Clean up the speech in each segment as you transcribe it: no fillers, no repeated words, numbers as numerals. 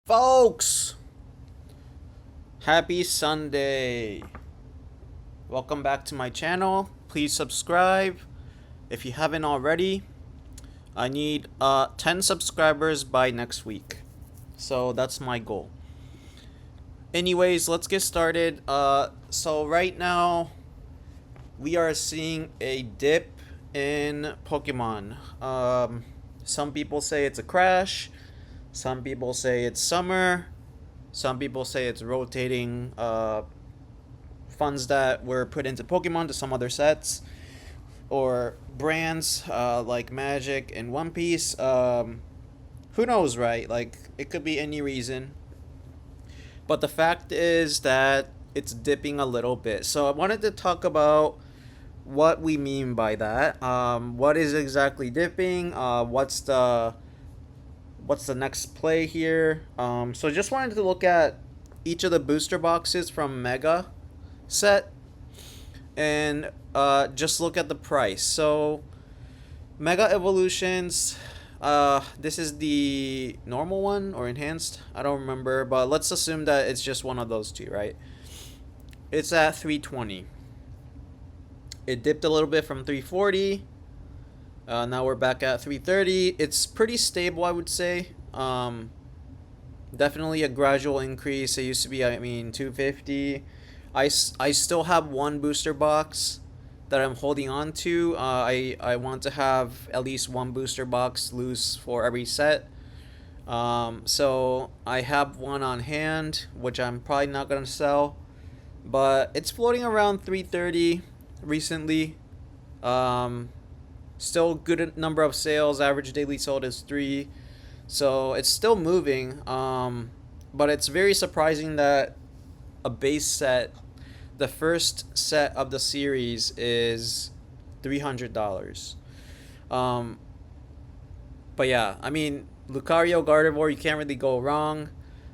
Folks, happy Sunday. Welcome back to my channel. Please subscribe if you haven't already. I need 10 subscribers by next week. So that's my goal. Anyways, let's get started. So right now we are seeing a dip in Pokemon. Some people say it's a crash. Some people say it's summer. Some people say it's rotating funds that were put into Pokemon to some other sets or brands like Magic and One Piece. Who knows, right? Like, it could be any reason. But the fact is that it's dipping a little bit. So I wanted to talk about what we mean by that. What is exactly dipping? What's the next play here? So just wanted to look at each of the booster boxes from Mega set and just look at the price. So Mega Evolutions, this is the normal one or enhanced. I don't remember, but let's assume that it's just one of those two, right? It's at 320. It dipped a little bit from 340. Now we're back at 330. It's pretty stable, I would say. Definitely a gradual increase. It used to be, 250. I still have one booster box that I'm holding on to. I want to have at least one booster box loose for every set. So I have one on hand, which I'm probably not going to sell. But it's floating around 330 recently. Um, Still good number of sales. Average daily sold is 3. So it's still moving. But it's very surprising that a base set, the first set of the series, is $300. Um, but yeah, Lucario Gardevoir, you can't really go wrong.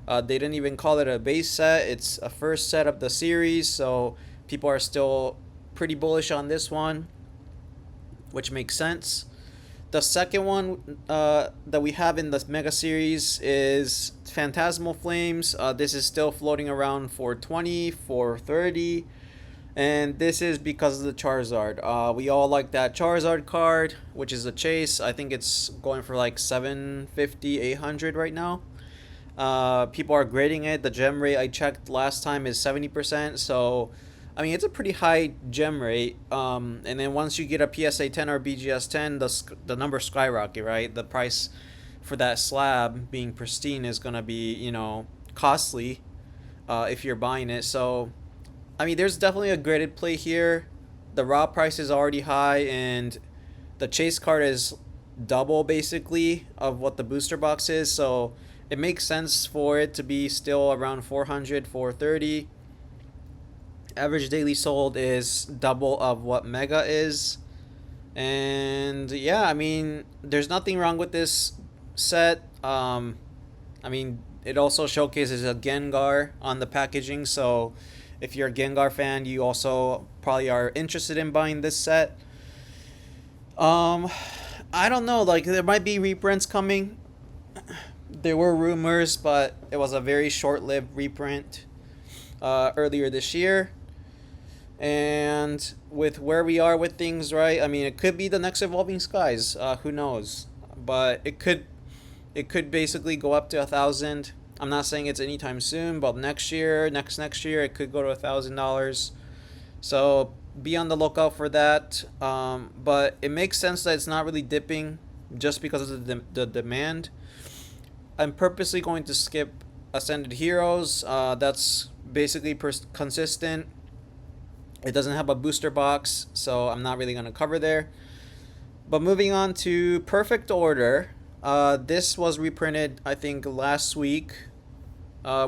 They didn't even call it a base set. It's a first set of the series, so people are still pretty bullish on this one, which makes sense. The second one that we have in the Mega Series is Phantasmal Flames. This is still floating around for 20, for 30. And this is because of the Charizard. We all like that Charizard card, which is a chase. I think it's going for like 750, 800 right now. People are grading it. The gem rate I checked last time is 70%. So, it's a pretty high gem rate. And then once you get a PSA 10 or BGS 10, the number skyrocket, right? The price for that slab being pristine is going to be, costly if you're buying it. So, there's definitely a graded play here. The raw price is already high, and the chase card is double basically of what the booster box is. So it makes sense for it to be still around 400, 430. Average daily sold is double of what Mega is. And yeah, there's nothing wrong with this set. It also showcases a Gengar on the packaging, so if you're a Gengar fan, you also probably are interested in buying this set. Um, I don't know, like there might be reprints coming. There were rumors, but it was a very short-lived reprint earlier this year. And with where we are with things, right? It could be the next Evolving Skies. Who knows? But it could basically go up to 1,000. I'm not saying it's anytime soon, but next year, next year, it could go to $1,000. So be on the lookout for that. But it makes sense that it's not really dipping just because of the demand. I'm purposely going to skip Ascended Heroes. That's basically consistent. It doesn't have a booster box, so I'm not really going to cover there. But moving on to Perfect Order. This was reprinted, I think, last week.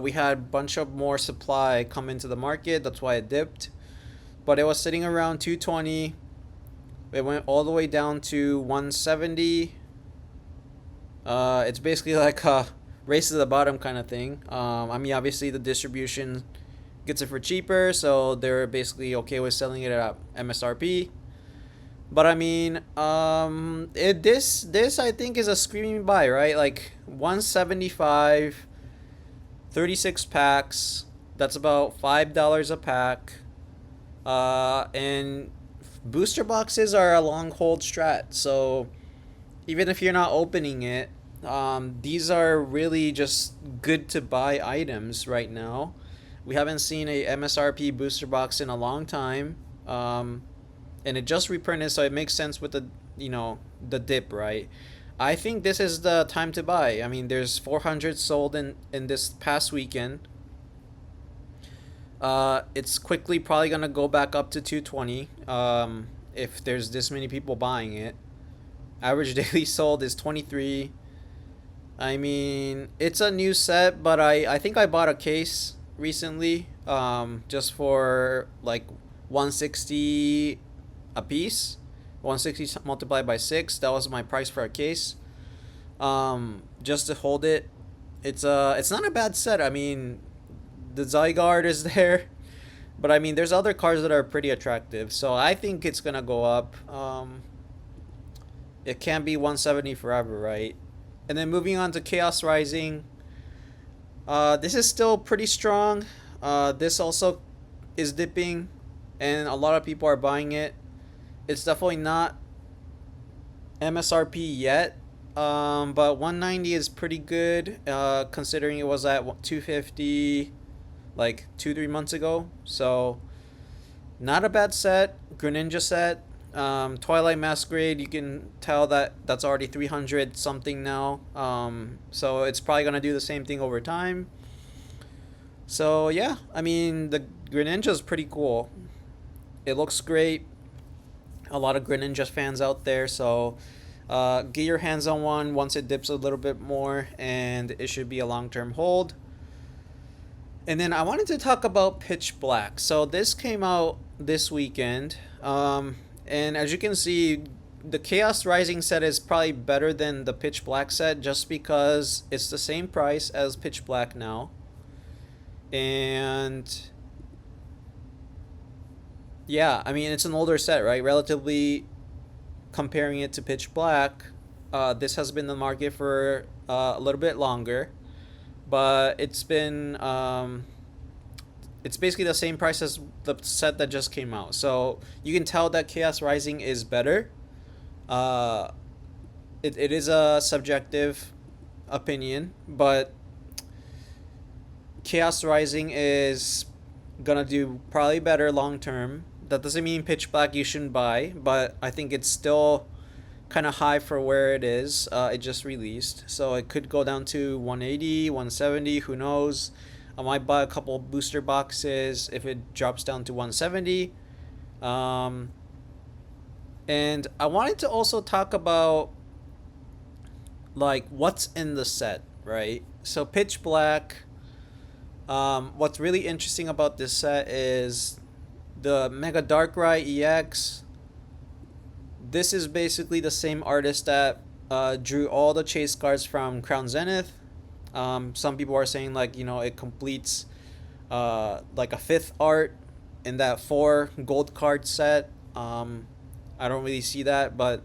We had a bunch of more supply come into the market. That's why it dipped. But it was sitting around 220. It went all the way down to 170. It's basically like a race to the bottom kind of thing. Obviously, the distribution gets it for cheaper, so they're basically okay with selling it at MSRP. But this I think is a screaming buy, right? Like 175 36 packs. That's about $5 a pack. And booster boxes are a long hold strat. So even if you're not opening it, these are really just good to buy items right now. We haven't seen a MSRP booster box in a long time, and it just reprinted, so it makes sense with the the dip, right? I think this is the time to buy. I mean, there's 400 sold in this past weekend. It's quickly probably gonna go back up to 220. If there's this many people buying it, average daily sold is 23. I mean, it's a new set, but I think I bought a case recently, just for like 160 a piece. 160 multiplied by 6. That was my price for a case. Just to hold it. It's not a bad set. I mean, the Zygarde is there, but I mean, there's other cards that are pretty attractive. So I think it's gonna go up. It can't be 170 forever, right? And then moving on to Chaos Rising. This is still pretty strong. This also is dipping, and a lot of people are buying it. It's definitely not MSRP yet, but 190 is pretty good, considering it was at 250 like 2-3 months ago. So not a bad set. Greninja set. Twilight Masquerade, you can tell that that's already 300 something now. So it's probably gonna do the same thing over time. So yeah, I mean, the Greninja is pretty cool. It looks great. A lot of Greninja fans out there. So get your hands on one once it dips a little bit more, and it should be a long-term hold. And then I wanted to talk about Pitch Black. So this came out this weekend. And as you can see, the Chaos Rising set is probably better than the Pitch Black set, just because it's the same price as Pitch Black now. And yeah, I mean, it's an older set, right? Relatively comparing it to Pitch Black, this has been in the market for a little bit longer, but it's basically the same price as the set that just came out. So you can tell that Chaos Rising is better. Uh, it is a subjective opinion, but Chaos Rising is gonna do probably better long term. That doesn't mean Pitch Black you shouldn't buy, but I think it's still kind of high for where it is. It just released, so it could go down to 180, 170. Who knows? I might buy a couple booster boxes if it drops down to 170. Um, and I wanted to also talk about like what's in the set, right? So Pitch Black. What's really interesting about this set is the Mega Darkrai EX. This is basically the same artist that drew all the chase cards from Crown Zenith. Some people are saying like it completes like a fifth art in that 4 gold card set. I don't really see that, but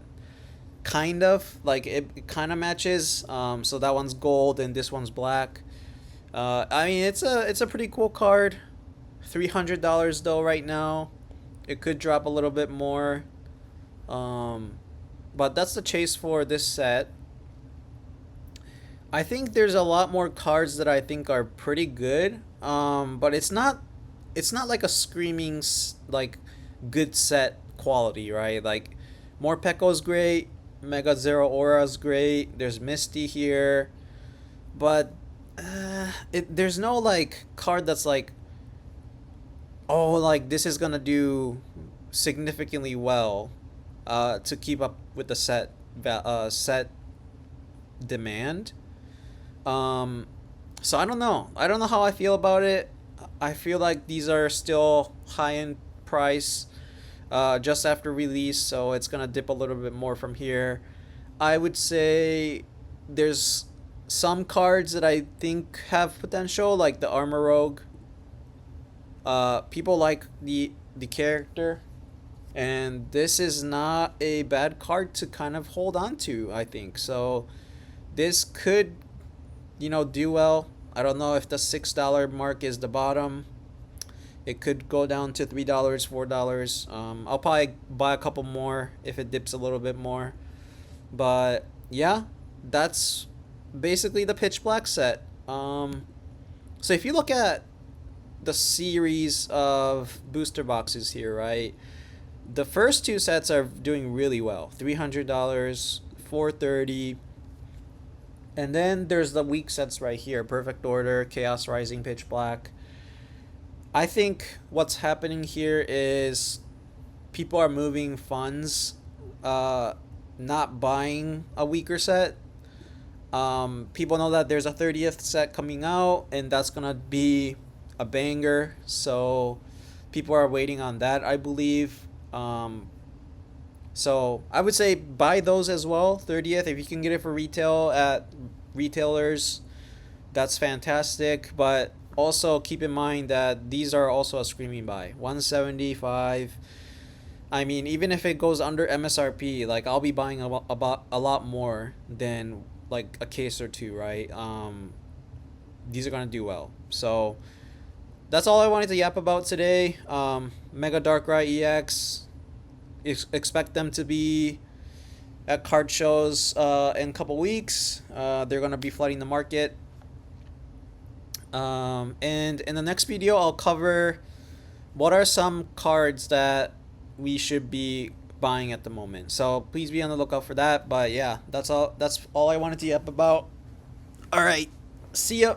kind of like it kind of matches. So that one's gold and this one's black. I mean, it's a pretty cool card. $300 though right now. It could drop a little bit more. But that's the chase for this set. I think there's a lot more cards that I think are pretty good. But it's not like a screaming like good set quality, right? Like Morpeko's great, Mega Zeraora's great. There's Misty here, but there's no like card that's like, oh, like this is gonna do significantly well, to keep up with the set demand. Um, so I don't know. I don't know how I feel about it. I feel like these are still high in price, just after release, so it's gonna dip a little bit more from here. I would say there's some cards that I think have potential, like the Armor Rogue. People like the character, and this is not a bad card to kind of hold on to. I think so. This could, do well. I don't know if the $6 mark is the bottom. It could go down to $3, $4. I'll probably buy a couple more if it dips a little bit more. But yeah, that's basically the Pitch Black set. So if you look at the series of booster boxes here, right? The first two sets are doing really well. $300, $430. And then there's the weak sets right here. Perfect Order, Chaos Rising, Pitch Black. I think what's happening here is people are moving funds, not buying a weaker set. People know that there's a 30th set coming out, and that's gonna be a banger. So people are waiting on that, I believe. So I would say buy those as well. 30th, if you can get it for retail at retailers, that's fantastic. But also keep in mind that these are also a screaming buy. 175. I mean, even if it goes under MSRP, like I'll be buying about a lot more than like a case or two, right? These are gonna do well. So that's all I wanted to yap about today. Mega Darkrai EX. Expect them to be at card shows in a couple weeks. They're gonna be flooding the market. And in the next video, I'll cover what are some cards that we should be buying at the moment. So please be on the lookout for that. But yeah, that's all I wanted to yap about. All right, see ya.